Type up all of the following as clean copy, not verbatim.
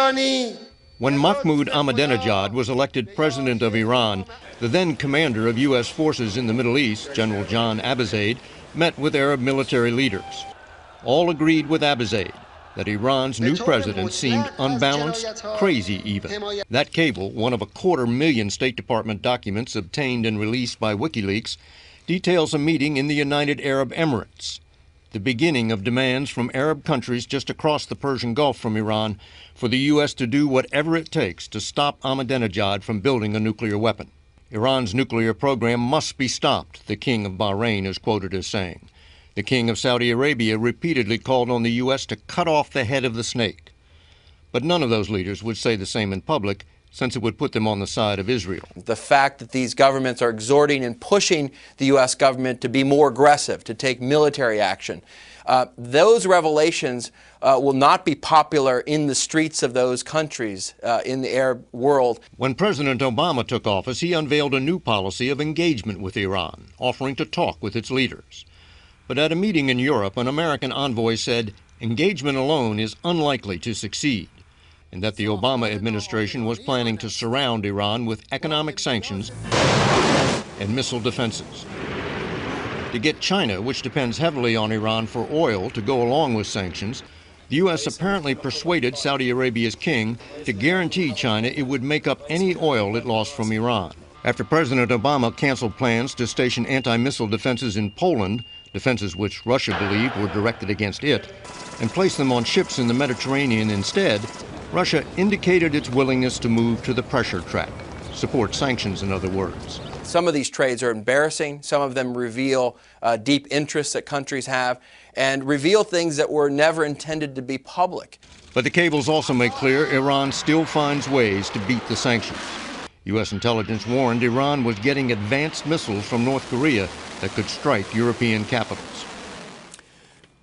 When Mahmoud Ahmadinejad was elected president of Iran, the then commander of U.S. forces in the Middle East, General John Abizaid, met with Arab military leaders. All agreed with Abizaid that Iran's new president seemed unbalanced, crazy even. That cable, one of 250,000 State Department documents obtained and released by WikiLeaks, details a meeting in the United Arab Emirates, the beginning of demands from Arab countries just across the Persian Gulf from Iran for the U.S. to do whatever it takes to stop Ahmadinejad from building a nuclear weapon. Iran's nuclear program must be stopped, the king of Bahrain is quoted as saying. The king of Saudi Arabia repeatedly called on the U.S. to cut off the head of the snake. But none of those leaders would say the same in public, since it would put them on the side of Israel. The fact that these governments are exhorting and pushing the U.S. government to be more aggressive, to take military action, those revelations will not be popular in the streets of those countries in the Arab world. When President Obama took office, he unveiled a new policy of engagement with Iran, offering to talk with its leaders. But at a meeting in Europe, an American envoy said engagement alone is unlikely to succeed, and that the Obama administration was planning to surround Iran with economic sanctions and missile defenses. To get China, which depends heavily on Iran for oil, to go along with sanctions, the U.S. apparently persuaded Saudi Arabia's king to guarantee China it would make up any oil it lost from Iran. After President Obama canceled plans to station anti-missile defenses in Poland, defenses which Russia believed were directed against it, and placed them on ships in the Mediterranean instead, Russia indicated its willingness to move to the pressure track, support sanctions in other words. Some of these trades are embarrassing. Some of them reveal deep interests that countries have and reveal things that were never intended to be public. But the cables also make clear Iran still finds ways to beat the sanctions. U.S. intelligence warned Iran was getting advanced missiles from North Korea that could strike European capitals.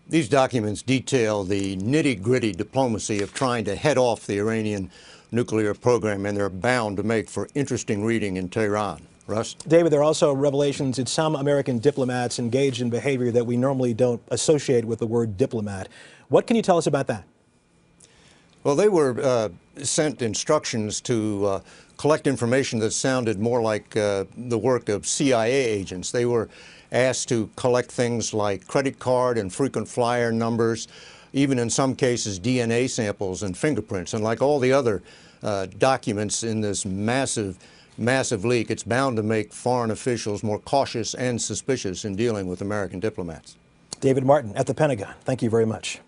These documents detail the nitty-gritty diplomacy of trying to head off the Iranian nuclear program, and they're bound to make for interesting reading in Tehran. Russ? David, there are also revelations that some American diplomats engaged in behavior that we normally don't associate with the word diplomat. What can you tell us about that? Well, they were sent instructions to collect information that sounded more like the work of CIA agents. They were asked to collect things like credit card and frequent flyer numbers, even in some cases DNA samples and fingerprints. And like all the other documents in this massive leak, it's bound to make foreign officials more cautious and suspicious in dealing with American diplomats. David Martin at the Pentagon, thank you very much.